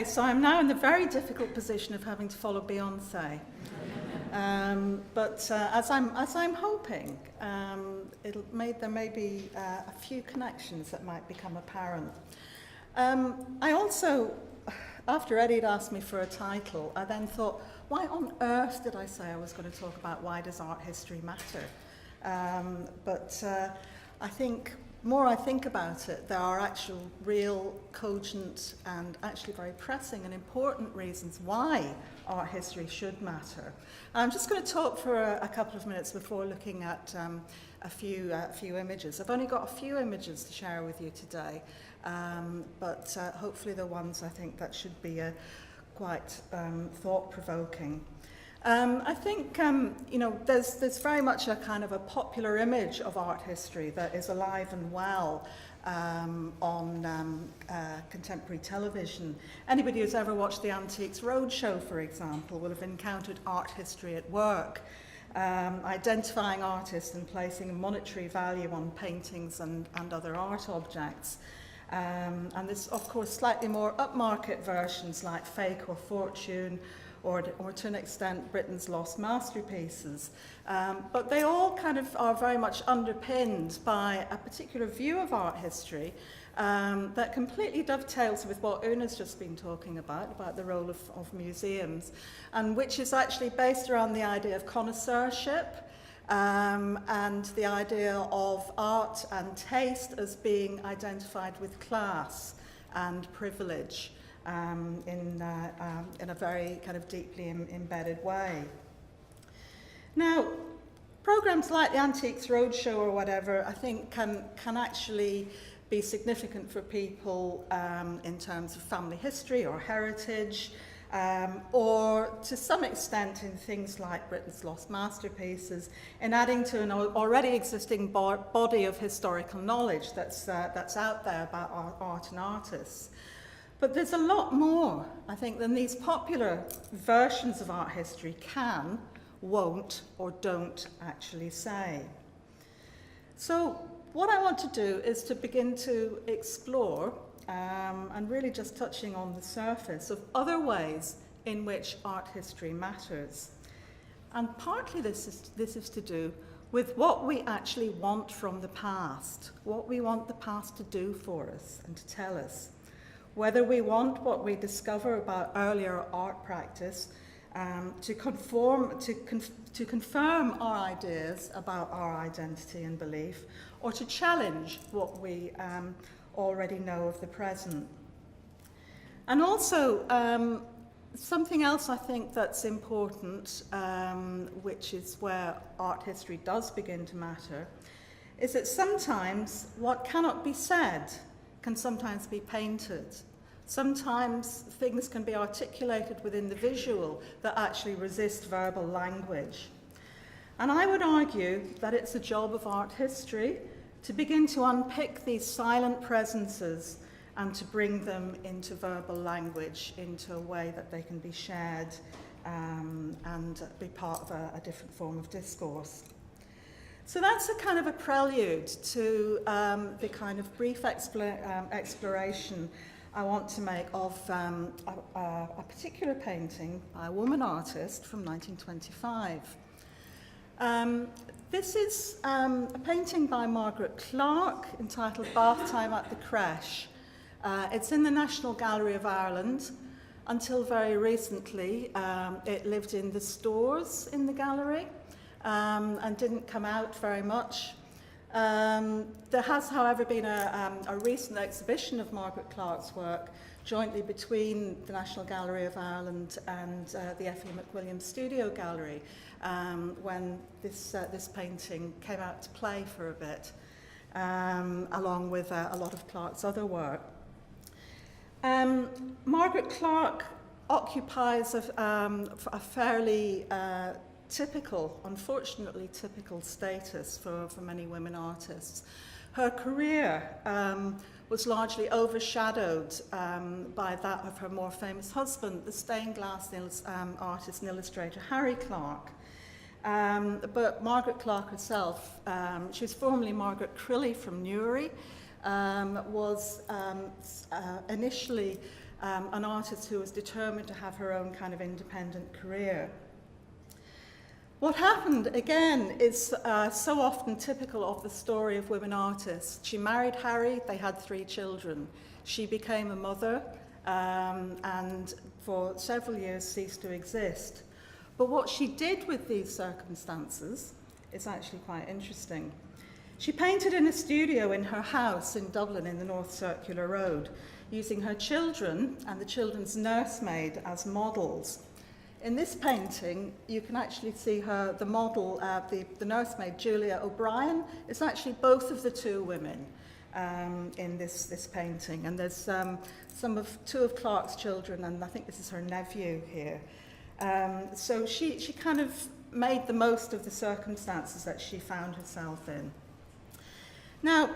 Okay, so I'm now in the very difficult position of having to follow Beyonce. But as I'm hoping, there may be a few connections that might become apparent. I also, after Eddie had asked me for a title, I then thought, why on earth did I say I was going to talk about why does art history matter? But I think, more I think about it, there are actual real cogent and actually very pressing and important reasons why art history should matter. I'm just going to talk for a couple of minutes before looking at a few images. I've only got a few images to share with you today, but hopefully the ones I think that should be quite thought-provoking. I think, there's very much a kind of a popular image of art history that is alive and well on contemporary television. Anybody who's ever watched the Antiques Roadshow, for example, will have encountered art history at work, identifying artists and placing a monetary value on paintings and other art objects. And there's, of course, slightly more upmarket versions like Fake or Fortune, or to an extent Britain's Lost Masterpieces. But they all kind of are very much underpinned by a particular view of art history that completely dovetails with what Una's just been talking about the role of museums, and which is actually based around the idea of connoisseurship and the idea of art and taste as being identified with class and privilege. In a very kind of deeply embedded way. Now, programs like the Antiques Roadshow or whatever, I think can actually be significant for people in terms of family history or heritage, or to some extent in things like Britain's Lost Masterpieces, in adding to an already existing body of historical knowledge that's out there about art and artists. But there's a lot more, I think, than these popular versions of art history can, won't, or don't actually say. So what I want to do is to begin to explore, and really just touching on the surface, of other ways in which art history matters. And partly this is to do with what we actually want from the past, what we want the past to do for us and to tell us. Whether we want what we discover about earlier art practice to confirm our ideas about our identity and belief, or to challenge what we already know of the present. And also, something else I think that's important, which is where art history does begin to matter, is that sometimes what cannot be said can sometimes be painted. Sometimes things can be articulated within the visual that actually resist verbal language. And I would argue that it's the job of art history to begin to unpick these silent presences and to bring them into verbal language, into a way that they can be shared and be part of a different form of discourse. So that's a kind of a prelude to the kind of brief exploration I want to make of a particular painting by a woman artist from 1925. This is a painting by Margaret Clark entitled Bath Time at the Creche. It's in the National Gallery of Ireland. Until very recently, it lived in the stores in the gallery. And didn't come out very much. There has, however, been a recent exhibition of Margaret Clark's work jointly between the National Gallery of Ireland and the F.E. McWilliams Studio Gallery when this painting came out to play for a bit, along with a lot of Clark's other work. Margaret Clark occupies a fairly unfortunately typical status for many women artists. Her career was largely overshadowed by that of her more famous husband, the stained glass artist and illustrator Harry Clark. But Margaret Clark herself, she was formerly Margaret Crilly from Newry, was initially an artist who was determined to have her own kind of independent career. What happened, again, is so often typical of the story of women artists. She married Harry, they had 3 children. She became a mother, and for several years ceased to exist. But what she did with these circumstances is actually quite interesting. She painted in a studio in her house in Dublin in the North Circular Road, using her children and the children's nursemaid as models. In this painting, you can actually see her, the model, the nursemaid, Julia O'Brien, is actually both of the 2 women in this painting. And there's 2 of Clark's children, and I think this is her nephew here. So she kind of made the most of the circumstances that she found herself in. Now,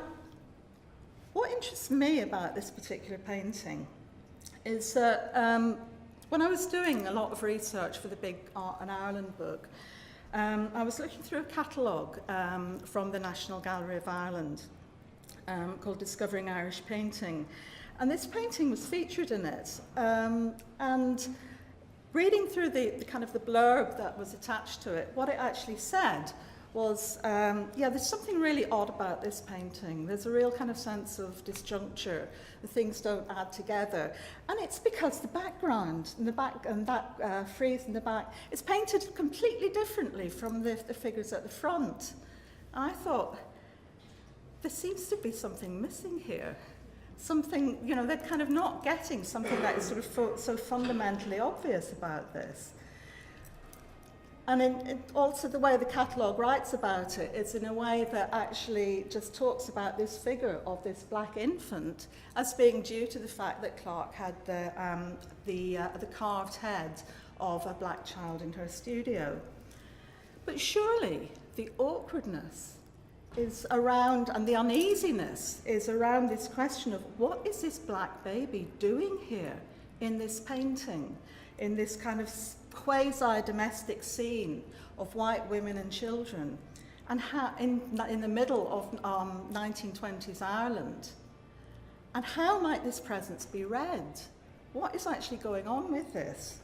what interests me about this particular painting is that when I was doing a lot of research for the big Art in Ireland book, I was looking through a catalogue from the National Gallery of Ireland called Discovering Irish Painting. And this painting was featured in it. And reading through the kind of the blurb that was attached to it, what it actually said was, yeah, there's something really odd about this painting. There's a real kind of sense of disjuncture. The things don't add together. And it's because the background in the back and that frieze in the back is painted completely differently from the figures at the front. And I thought, there seems to be something missing here. Something, you know, they're kind of not getting something that is sort of so fundamentally obvious about this. And also the way the catalogue writes about it is in a way that actually just talks about this figure of this black infant as being due to the fact that Clark had the carved head of a black child in her studio. But surely the awkwardness is around, and the uneasiness is around this question of what is this black baby doing here in this painting, in this kind of quasi-domestic scene of white women and children, and how in the middle of 1920s Ireland. And how might this presence be read? What is actually going on with this?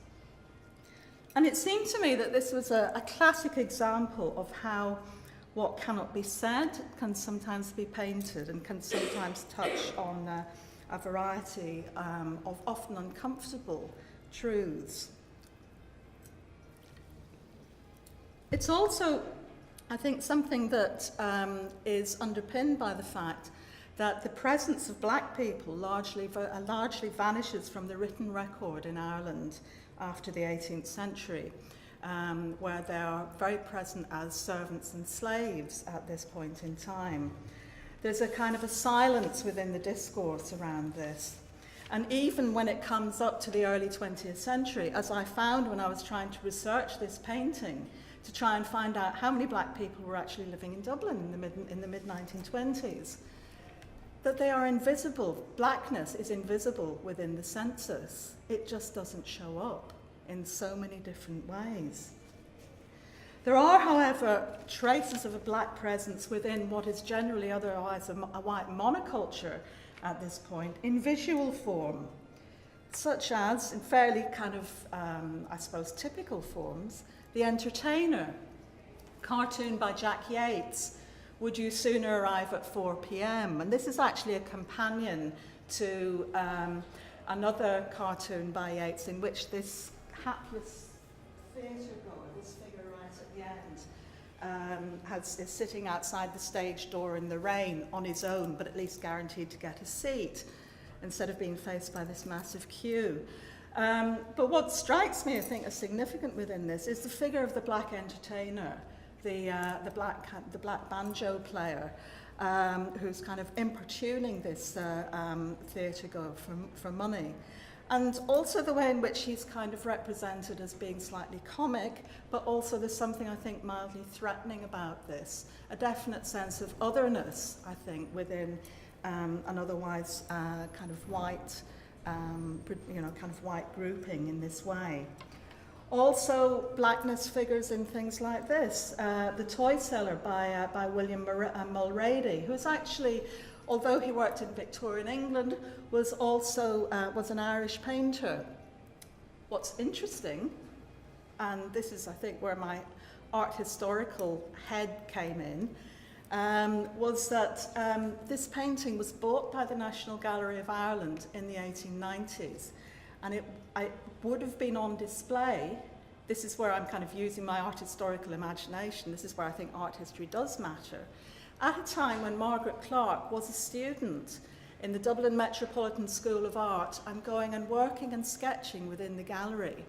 And it seemed to me that this was a classic example of how what cannot be said can sometimes be painted and can sometimes touch on a variety of often uncomfortable truths. It's also, I think, something that is underpinned by the fact that the presence of black people largely vanishes from the written record in Ireland after the 18th century, where they are very present as servants and slaves at this point in time. There's a kind of a silence within the discourse around this. And even when it comes up to the early 20th century, as I found when I was trying to research this painting, to try and find out how many black people were actually living in Dublin in the mid-1920s, that they are invisible. Blackness is invisible within the census. It just doesn't show up in so many different ways. There are, however, traces of a black presence within what is generally otherwise a white monoculture at this point in visual form, such as, in fairly kind of, I suppose, typical forms, The Entertainer, cartoon by Jack Yates, Would You Sooner Arrive at 4 p.m? And this is actually a companion to another cartoon by Yates in which this hapless theatre goer, this figure right at the end, is sitting outside the stage door in the rain on his own, but at least guaranteed to get a seat instead of being faced by this massive queue. But what strikes me, I think, as significant within this is the figure of the black entertainer, the black banjo player, who's kind of importuning this theatre goer for money. And also the way in which he's kind of represented as being slightly comic, but also there's something, I think, mildly threatening about this, a definite sense of otherness, I think, within an otherwise kind of white, kind of white grouping in this way. Also, blackness figures in things like this, The Toy Seller by William Mulready, who's actually although he worked in Victorian England, was also was an Irish painter. What's interesting, and this is, I think, where my art historical head came in, was that this painting was bought by the National Gallery of Ireland in the 1890s, and it would have been on display. This is where I'm kind of using my art historical imagination. This is where I think art history does matter. At a time when Margaret Clark was a student in the Dublin Metropolitan School of Art and going and working and sketching within the gallery,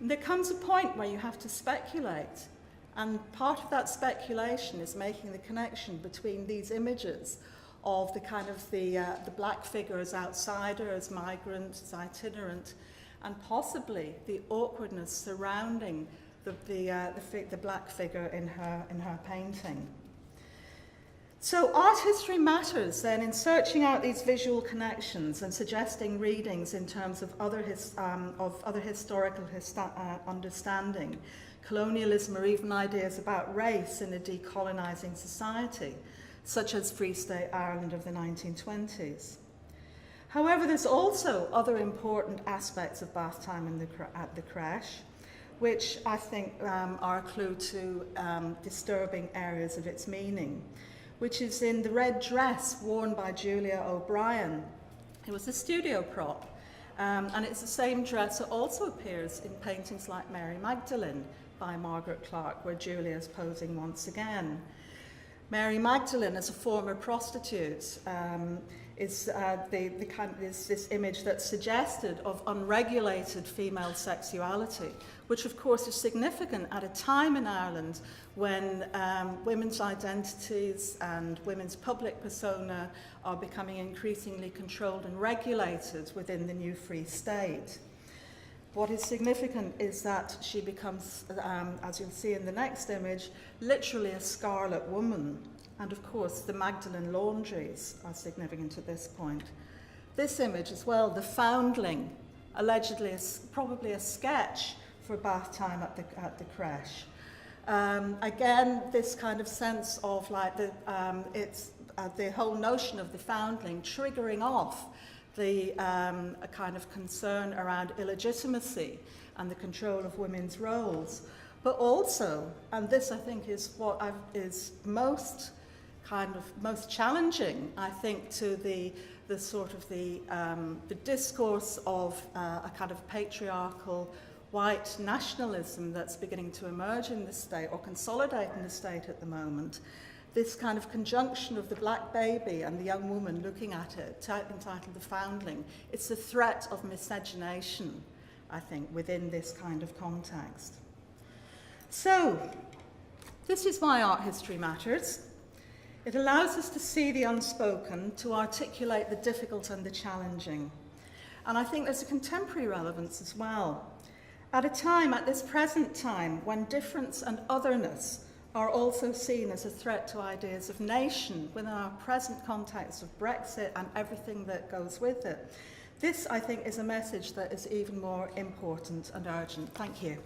there comes a point where you have to speculate. And part of that speculation is making the connection between these images of the kind of the black figure as outsider, as migrant, as itinerant, and possibly the awkwardness surrounding the black figure in her painting. So art history matters then in searching out these visual connections and suggesting readings in terms of other historical understanding, colonialism, or even ideas about race in a decolonizing society, such as Free State Ireland of the 1920s. However, there's also other important aspects of bath time at the creche, which I think are a clue to disturbing areas of its meaning, which is in the red dress worn by Julia O'Brien. It was a studio prop, and it's the same dress that also appears in paintings like Mary Magdalene by Margaret Clark, where Julia is posing once again. Mary Magdalene, as a former prostitute, is this image that's suggested of unregulated female sexuality, which of course is significant at a time in Ireland when women's identities and women's public persona are becoming increasingly controlled and regulated within the new Free State. What is significant is that she becomes, as you'll see in the next image, literally a scarlet woman. And of course, the Magdalene laundries are significant at this point. This image as well, the Foundling, allegedly probably a sketch for bath time at the creche. Again, this kind of sense of like the whole notion of the Foundling triggering off a kind of concern around illegitimacy and the control of women's roles. But also, and this I think is what is most challenging, I think, to the discourse of a kind of patriarchal white nationalism that's beginning to emerge in the state or consolidate in the state at the moment. This kind of conjunction of the black baby and the young woman looking at it, entitled The Foundling, it's a threat of miscegenation, I think, within this kind of context. So, this is why art history matters. It allows us to see the unspoken, to articulate the difficult and the challenging. And I think there's a contemporary relevance as well. At this present time, when difference and otherness are also seen as a threat to ideas of nation within our present context of Brexit and everything that goes with it. This, I think, is a message that is even more important and urgent. Thank you.